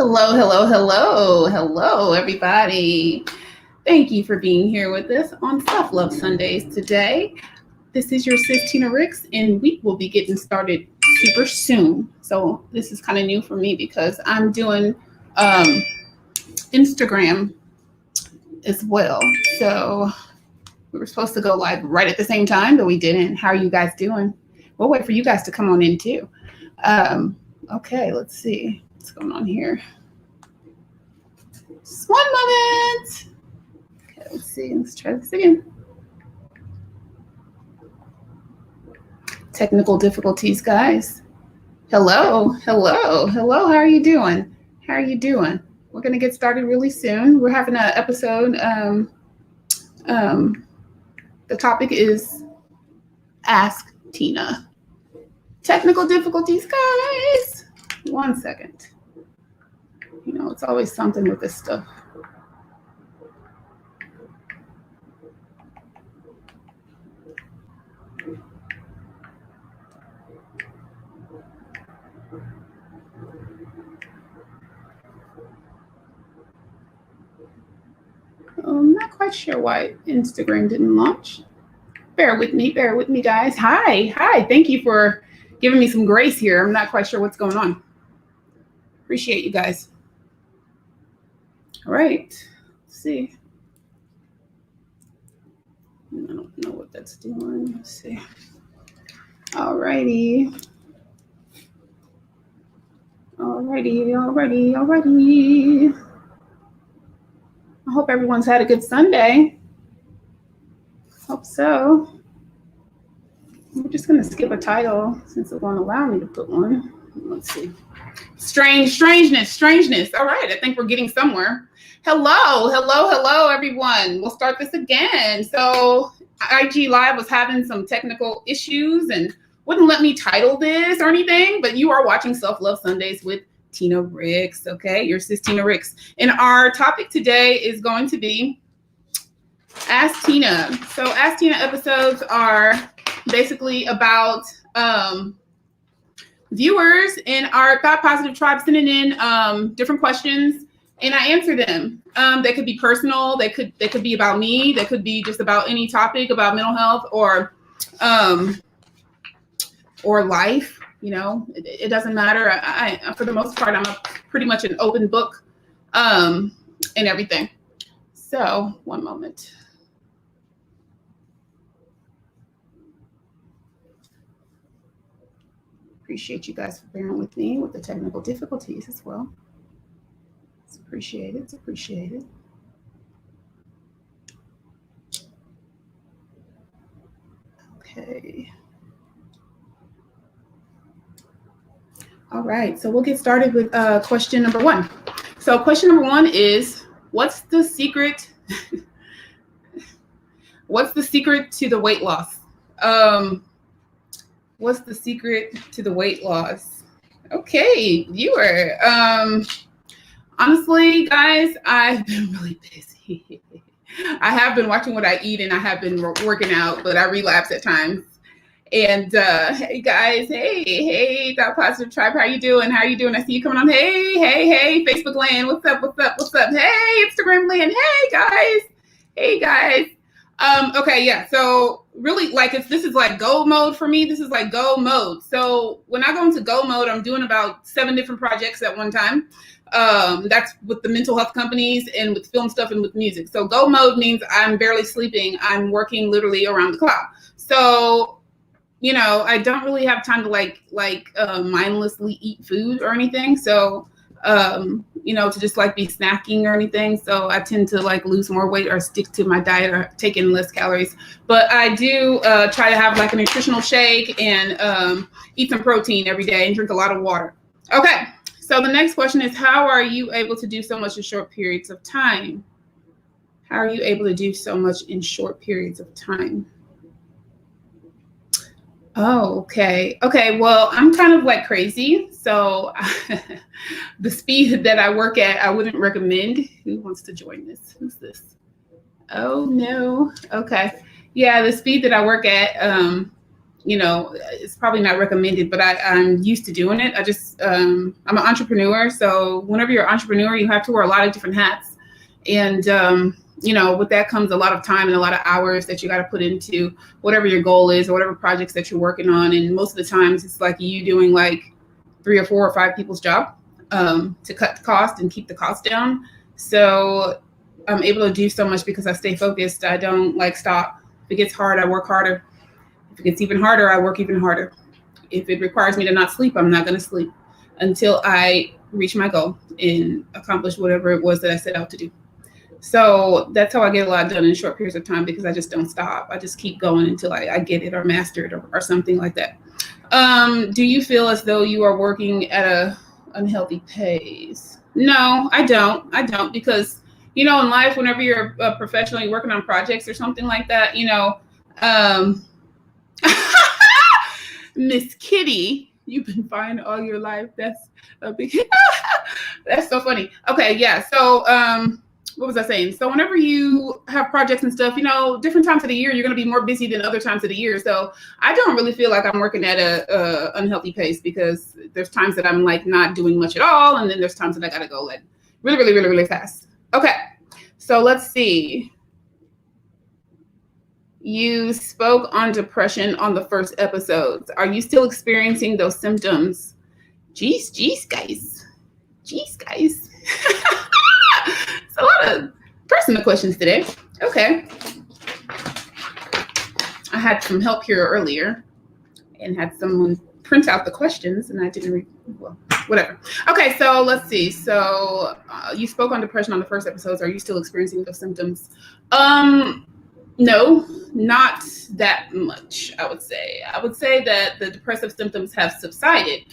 Hello, hello, hello, hello, everybody. Thank you for being here with us on Self-Love Sundays today. This is your sis Tina Ricks, and we will be getting started super soon. So this is kind of new for me because I'm doing Instagram as well. So we were supposed to go live right at the same time, but we didn't. How are you guys doing? We'll wait for you guys to come on in too. Okay, let's see what's going on here. Just one moment. Okay, let's see. Let's try this again. Technical difficulties, guys. Hello, hello, hello. How are you doing? How are you doing? We're gonna get started really soon. We're having an episode. The topic is Ask Tina. Technical difficulties, guys. 1 second. You know, it's always something with this stuff. I'm not quite sure why Instagram didn't launch. Bear with me, guys. Hi. Thank you for giving me some grace here. I'm not quite sure what's going on. Appreciate you guys. All right, let's see. I don't know what that's doing. Let's see. All righty. I hope everyone's had a good Sunday. Hope so. We're just gonna skip a title since it won't allow me to put one. Let's see. Strangeness. All right, I think we're getting somewhere. Hello, everyone. We'll start this again. So IG Live was having some technical issues and wouldn't let me title this or anything, but you are watching Self-Love Sundays with Tina Ricks, okay? Your sis Tina Ricks. And our topic today is going to be Ask Tina. So Ask Tina episodes are basically about viewers in our Thought Positive Tribe sending in different questions, and I answer them. They could be personal, they could be about me, they could be just about any topic about mental health or life. You know, it doesn't matter. I for the most part, I'm pretty much an open book and everything. So 1 moment. Appreciate you guys for bearing with me with the technical difficulties as well. It's appreciated. Okay. All right, so we'll get started with question number 1. So question number 1 is, what's the secret? What's the secret to the weight loss? What's the secret to the weight loss? Okay, viewer. Honestly, guys, I've been really busy. I have been watching what I eat and I have been working out, but I relapse at times. And hey guys, hey, Thought Positive Tribe, how you doing? I see you coming on. Hey, Facebook land, what's up? Hey, Instagram land, hey guys. Okay, yeah. So really, like, this is like go mode for me. This is like go mode. So when I go into go mode, I'm doing about 7 different projects at one time. That's with the mental health companies and with film stuff and with music. So go mode means I'm barely sleeping. I'm working literally around the clock. So, you know, I don't really have time to like mindlessly eat food or anything. So, you know, to just like be snacking or anything. So I tend to like lose more weight or stick to my diet or take in less calories. But I do try to have like a nutritional shake and eat some protein every day and drink a lot of water. Okay. So the next question is, how are you able to do so much in short periods of time? How are you able to do so much in short periods of time? Oh, okay. Well, I'm kind of like crazy. So the speed that I work at, I wouldn't recommend. Who wants to join this? Who's this? Oh, no. Okay. Yeah, the speed that I work at, it's probably not recommended, but I'm used to doing it. I'm an entrepreneur. So whenever you're an entrepreneur, you have to wear a lot of different hats. And, with that comes a lot of time and a lot of hours that you got to put into whatever your goal is or whatever projects that you're working on. And most of the times it's like you doing like 3 or 4 or 5 people's job to cut the cost and keep the cost down. So I'm able to do so much because I stay focused. I don't stop. If it gets hard, I work harder. If it gets even harder, I work even harder. If it requires me to not sleep, I'm not going to sleep until I reach my goal and accomplish whatever it was that I set out to do. So that's how I get a lot done in short periods of time, because I just don't stop. I just keep going until I get it or master it or something like that. Do you feel as though you are working at a unhealthy pace? No, I don't. Because, in life, whenever you're professionally working on projects or something like that, Miss Kitty, you've been fine all your life. That's a big, that's so funny. Okay. Yeah. So, what was I saying? So whenever you have projects and stuff, different times of the year, you're going to be more busy than other times of the year. So I don't really feel like I'm working at a unhealthy pace, because there's times that I'm not doing much at all. And then there's times that I got to go really, really, really, really fast. Okay. So let's see. You spoke on depression on the first episodes. Are you still experiencing those symptoms? Jeez, guys. It's a lot of personal questions today. Okay. I had some help here earlier and had someone print out the questions, and I didn't read. Well, whatever. Okay, so let's see. So you spoke on depression on the first episodes. Are you still experiencing those symptoms? No, not that much, I would say. I would say that the depressive symptoms have subsided.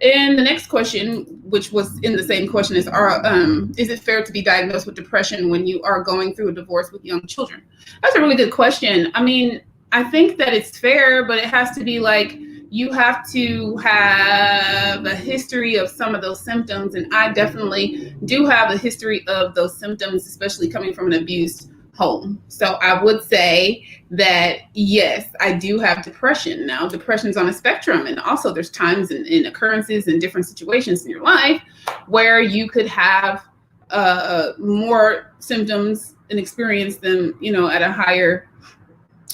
And the next question, which was in the same question, is it fair to be diagnosed with depression when you are going through a divorce with young children? That's a really good question. I mean, I think that it's fair, but it has to be you have to have a history of some of those symptoms. And I definitely do have a history of those symptoms, especially coming from an abused home. So I would say that, yes, I do have depression. Now, depression's on a spectrum, and also there's times and occurrences and different situations in your life where you could have more symptoms and experience them, at a higher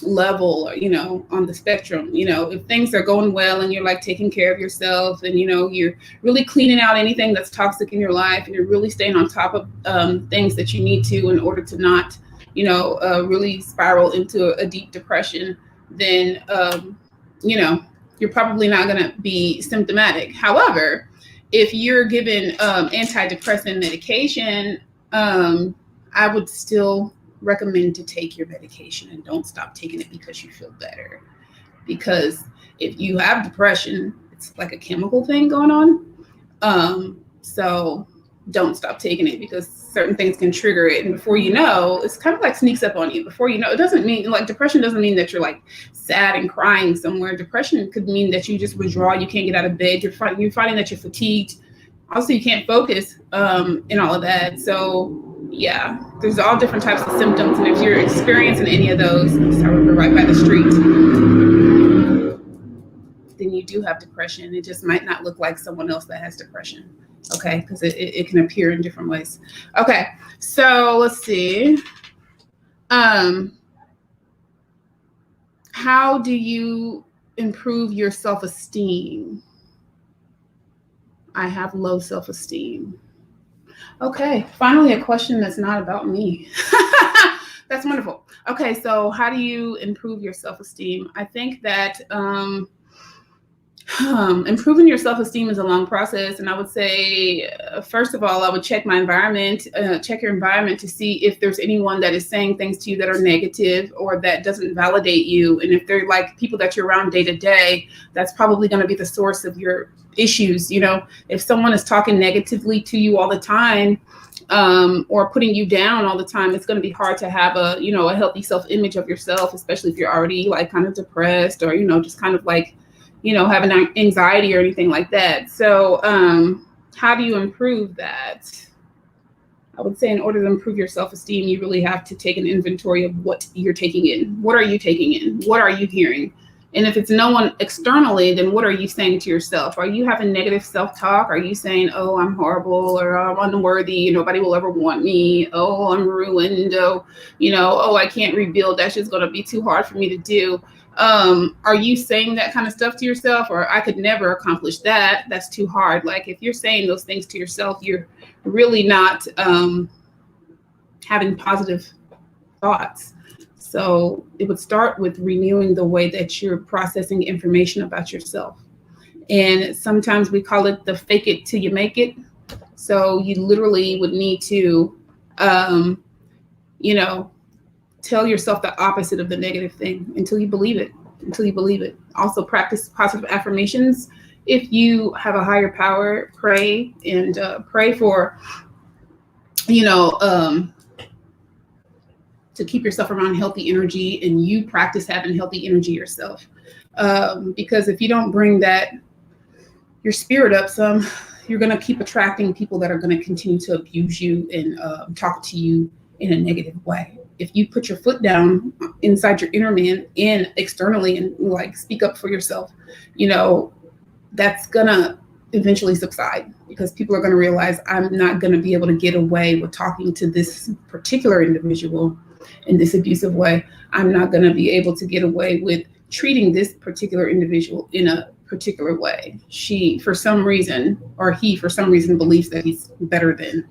level, or, on the spectrum. If things are going well and you're taking care of yourself, and you're really cleaning out anything that's toxic in your life, and you're really staying on top of things that you need to in order to not really spiral into a deep depression, then, you're probably not going to be symptomatic. However, if you're given antidepressant medication, I would still recommend to take your medication and don't stop taking it because you feel better. Because if you have depression, it's like a chemical thing going on. So don't stop taking it, because certain things can trigger it. And before you know, it's kind of sneaks up on you. Before you know, it doesn't mean depression doesn't mean that you're sad and crying somewhere. Depression could mean that you just withdraw. You can't get out of bed. You're finding that you're fatigued. Also, you can't focus and all of that. So yeah, there's all different types of symptoms. And if you're experiencing any of those, sorry, we're right by the street, then you do have depression. It just might not look like someone else that has depression. Okay, because it can appear in different ways. Okay, so let's see. How do you improve your self-esteem? I have low self-esteem. Okay, finally a question that's not about me. That's wonderful. Okay, so how do you improve your self-esteem? I think that improving your self-esteem is a long process. And I would say, first of all, I would check my environment, check your environment to see if there's anyone that is saying things to you that are negative or that doesn't validate you. And if they're people that you're around day to day, that's probably going to be the source of your issues. If someone is talking negatively to you all the time, or putting you down all the time, it's going to be hard to have a healthy self-image of yourself, especially if you're already kind of depressed or, just kind of having anxiety or anything like that. So how do you improve that? I would say in order to improve your self-esteem, you really have to take an inventory of what you're taking in. What are you taking in? What are you hearing? And if it's no one externally, then what are you saying to yourself? Are you having negative self-talk? Are you saying, oh, I'm horrible, or I'm unworthy, nobody will ever want me, oh, I'm ruined, oh, oh, I can't rebuild, that's just going to be too hard for me to do? Are you saying that kind of stuff to yourself? Or I could never accomplish that, that's too hard. Like, if you're saying those things to yourself, you're really not having positive thoughts. So it would start with renewing the way that you're processing information about yourself. And sometimes we call it the fake it till you make it. So you literally would need to, you know, tell yourself the opposite of the negative thing until you believe it, Also practice positive affirmations. If you have a higher power, pray and pray for, you know, to keep yourself around healthy energy, and you practice having healthy energy yourself. Because if you don't bring your spirit up some, you're going to keep attracting people that are going to continue to abuse you and talk to you in a negative way. If you put your foot down inside your inner man and externally and like speak up for yourself, that's going to eventually subside, because people are going to realize, I'm not going to be able to get away with talking to this particular individual in this abusive way. I'm not going to be able to get away with treating this particular individual in a particular way. She, for some reason, or he, for some reason, believes that he's better than ...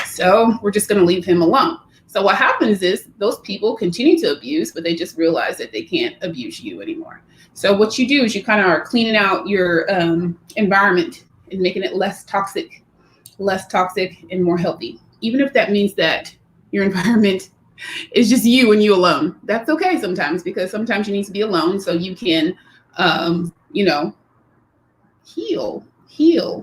So we're just going to leave him alone. So what happens is those people continue to abuse, but they just realize that they can't abuse you anymore. So what you do is you kind of are cleaning out your environment and making it less toxic and more healthy. Even if that means that your environment is just you and you alone. That's okay sometimes, because sometimes you need to be alone so you can, heal,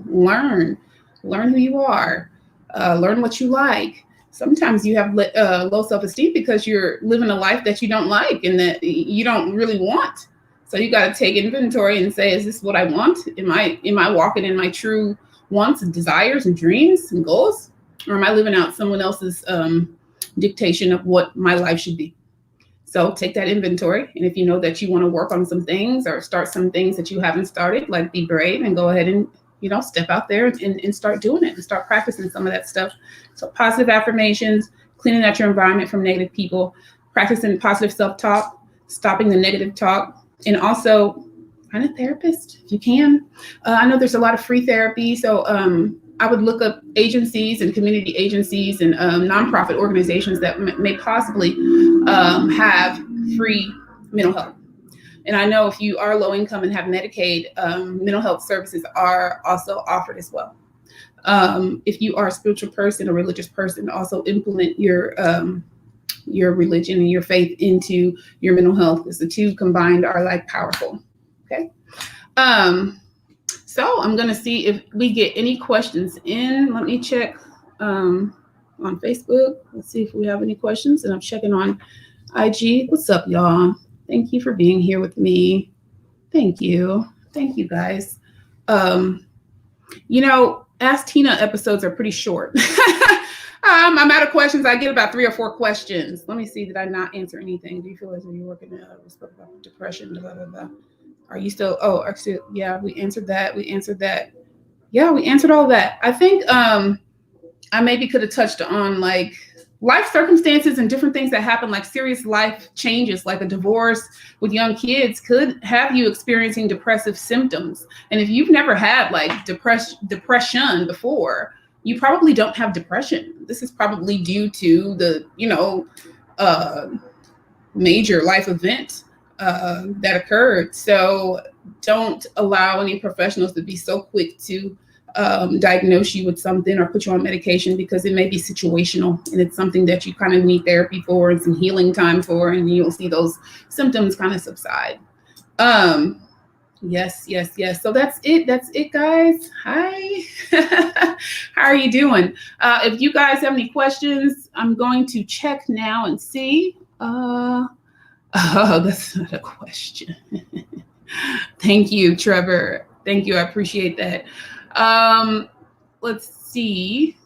learn who you are, learn what you like. Sometimes you have low self-esteem because you're living a life that you don't like and that you don't really want. So you got to take inventory and say, is this what I want? Am I walking in my true wants and desires and dreams and goals? Or am I living out someone else's dictation of what my life should be? So take that inventory. And if you know that you want to work on some things or start some things that you haven't started, like, be brave and go ahead and, step out there and start doing it and start practicing some of that stuff. So positive affirmations, cleaning out your environment from negative people, practicing positive self-talk, stopping the negative talk, and also find a therapist if you can. I know there's a lot of free therapy. So I would look up agencies and community agencies and nonprofit organizations that may possibly have free mental health. And I know if you are low income and have Medicaid, mental health services are also offered as well. If you are a spiritual person, a religious person, also implement your religion and your faith into your mental health, because the two combined are like powerful. Okay. So I'm going to see if we get any questions in. Let me check on Facebook. Let's see if we have any questions. And I'm checking on IG. What's up, y'all? Thank you for being here with me. Thank you. Thank you, guys. Ask Tina episodes are pretty short. I'm out of questions. I get about 3 or 4 questions. Let me see. Did I not answer anything? Do you feel as though you're working we spoke about depression, blah, blah, blah. Are you still, actually, yeah, we answered that. Yeah, we answered all that. I think I maybe could have touched on like life circumstances and different things that happen, like serious life changes, like a divorce with young kids could have you experiencing depressive symptoms. And if you've never had like depression before, you probably don't have depression. This is probably due to the, major life event that occurred. So don't allow any professionals to be so quick to diagnose you with something or put you on medication, because it may be situational and it's something that you kind of need therapy for and some healing time for, and you'll see those symptoms kind of subside. Yes. So that's it, guys. Hi. How are you doing? If you guys have any questions, I'm going to check now and see. Oh, that's not a question. Thank you, Trevor. Thank you. I appreciate that. Let's see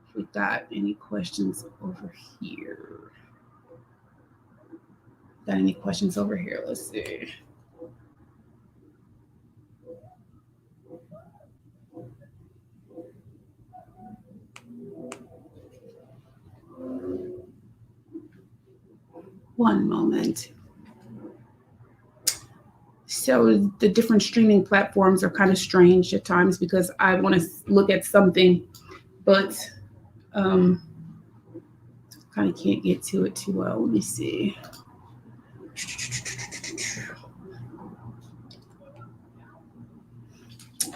if we've got any questions over here. Got any questions over here? Let's see. One moment. So the different streaming platforms are kind of strange at times because I want to look at something, but kind of can't get to it too well. Let me see.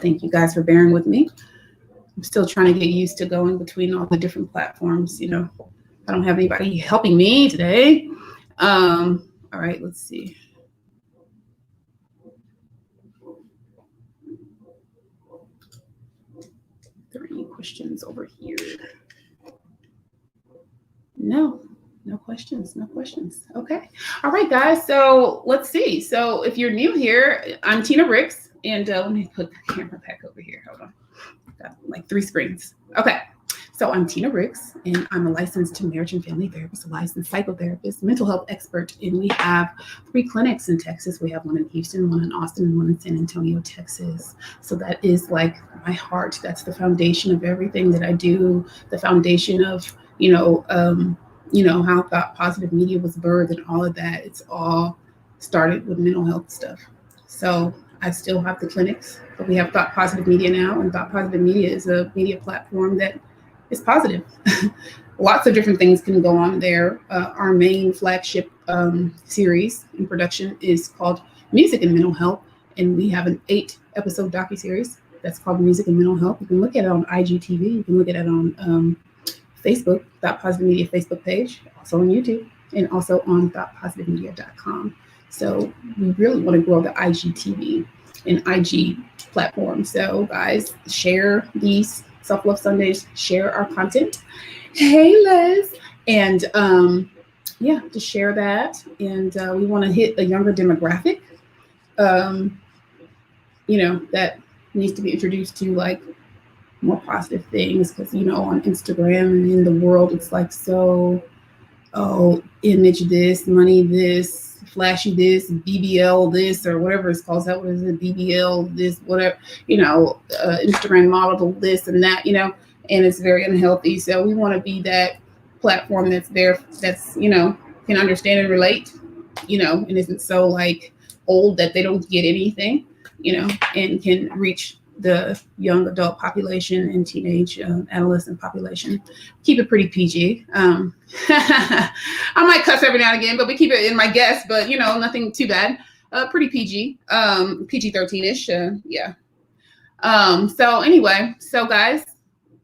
Thank you guys for bearing with me. I'm still trying to get used to going between all the different platforms. You know, I don't have anybody helping me today. All right, let's see. Are there any questions over here? No questions. Okay. All right, guys. So let's see. So if you're new here, I'm Tina Ricks. And let me put the camera back over here. Hold on. Got like 3 screens. Okay. So I'm Tina Ricks, and I'm a licensed marriage and family therapist, a licensed psychotherapist, mental health expert, and we have 3 clinics in Texas. We have one in Houston, one in Austin, and one in San Antonio, Texas. So that is like my heart. That's the foundation of everything that I do. The foundation of, how Thought Positive Media was birthed and all of that. It's all started with mental health stuff. So I still have the clinics, but we have Thought Positive Media now, and Thought Positive Media is a media platform that is positive. Lots of different things can go on there. Our main flagship series in production is called Music and Mental Health, and we have an 8-episode docuseries that's called Music and Mental Health. You can look at it on IGTV. You can look at it on Facebook, Thought Positive Media Facebook page, also on YouTube, and also on thoughtpositivemedia.com. So we really want to grow the IGTV and IG platform. So guys, share these Self-Love Sundays, share our content. Hey, Les. And just share that. And we want to hit a younger demographic, that needs to be introduced to like more positive things. Because, on Instagram and in the world, it's like so, image this, money this, flashy this, BBL this, or whatever it's called. What is it? BBL this, whatever, Instagram model this and that, and it's very unhealthy. So we want to be that platform that's there, that's, can understand and relate, and isn't so like old that they don't get anything, and can reach the young adult population and teenage adolescent population. Keep it pretty PG. I might cuss every now and again, but we keep it in my guess, but nothing too bad. Pretty PG, PG-13-ish. Yeah. So anyway, guys,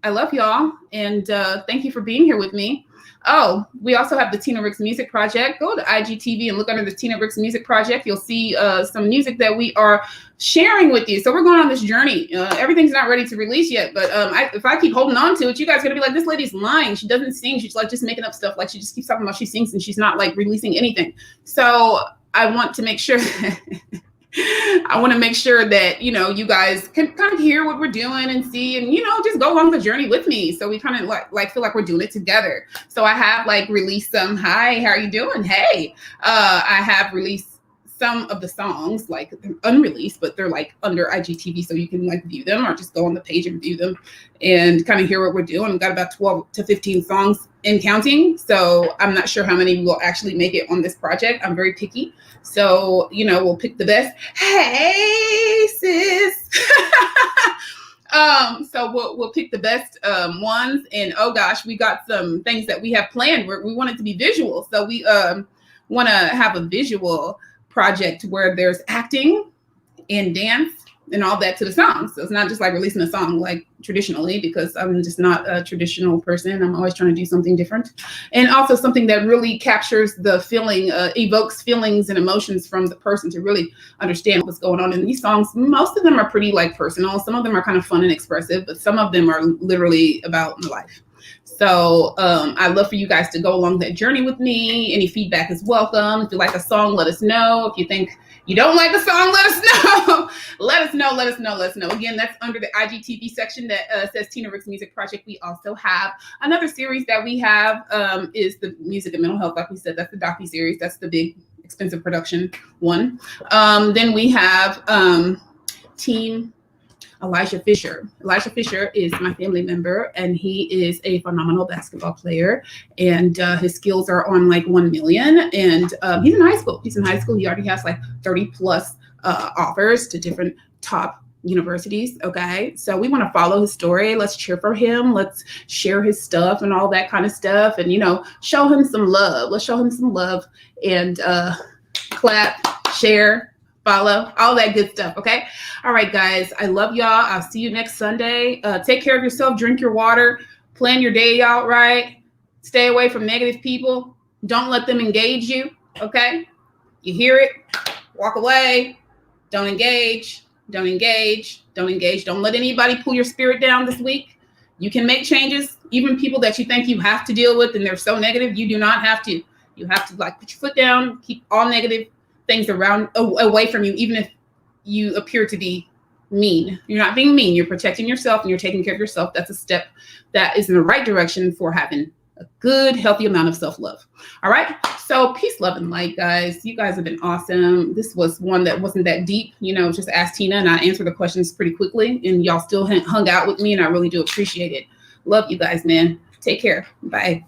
I love y'all. And thank you for being here with me. Oh, we also have the Tina Ricks Music Project. Go to IGTV and look under the Tina Ricks Music Project. You'll see some music that we are sharing with you. So we're going on this journey. Everything's not ready to release yet, but if I keep holding on to it, you guys are going to be like, this lady's lying. She doesn't sing. She's like just making up stuff. Like she just keeps talking about she sings and she's not like releasing anything. So I want to make sure that, you guys can kind of hear what we're doing and see, and, just go along the journey with me. So we kind of like feel like we're doing it together. So I have released some, hi, how are you doing? Hey, I have released some of the songs, they're unreleased, but they're under IGTV. So you can view them or just go on the page and view them and kind of hear what we're doing. We've got about 12 to 15 songs and counting. So I'm not sure how many will actually make it on this project. I'm very picky. So, we'll pick the best. Hey, sis. So we'll pick the best ones. And oh gosh, we got some things that we have planned where we want it to be visual. So we want to have a visual project where there's acting and dance and all that to the song. So it's not just releasing a song traditionally, because I'm just not a traditional person. I'm always trying to do something different. And also something that really captures the feeling, evokes feelings and emotions from the person to really understand what's going on in these songs. Most of them are pretty personal. Some of them are kind of fun and expressive, but some of them are literally about my life. So I'd love for you guys to go along that journey with me. Any feedback is welcome. If you like a song, let us know. If you think you don't like the song, let us know. Let us know. Again, that's under the IGTV section that says Tina Ricks Music Project. We also have another series that we have is the Music and Mental Health. Like we said, that's the docuseries. That's the big expensive production one. Then we have Team Elijah Fisher. Elijah Fisher is my family member, and he is a phenomenal basketball player. And his skills are on like 1 million. And he's in high school. He already has like 30 plus offers to different top universities. Okay, so we want to follow his story. Let's cheer for him. Let's share his stuff and all that kind of stuff, and show him some love. Let's show him some love and clap, share, follow, all that good stuff. Okay. All right, guys. I love y'all. I'll see you next Sunday. Take care of yourself. Drink your water. Plan your day out right. Stay away from negative people. Don't let them engage you. Okay. You hear it. Walk away. Don't engage. Don't engage. Don't engage. Don't let anybody pull your spirit down this week. You can make changes. Even people that you think you have to deal with and they're so negative, you do not have to. You have to put your foot down, keep all negative things away from you, even if you appear to be mean. You're not being mean. You're protecting yourself and you're taking care of yourself. That's a step that is in the right direction for having a good, healthy amount of self-love. All right. So peace, love, and light, guys. You guys have been awesome. This was one that wasn't that deep. Just ask Tina and I answered the questions pretty quickly, and y'all still hung out with me, and I really do appreciate it. Love you guys, man. Take care. Bye.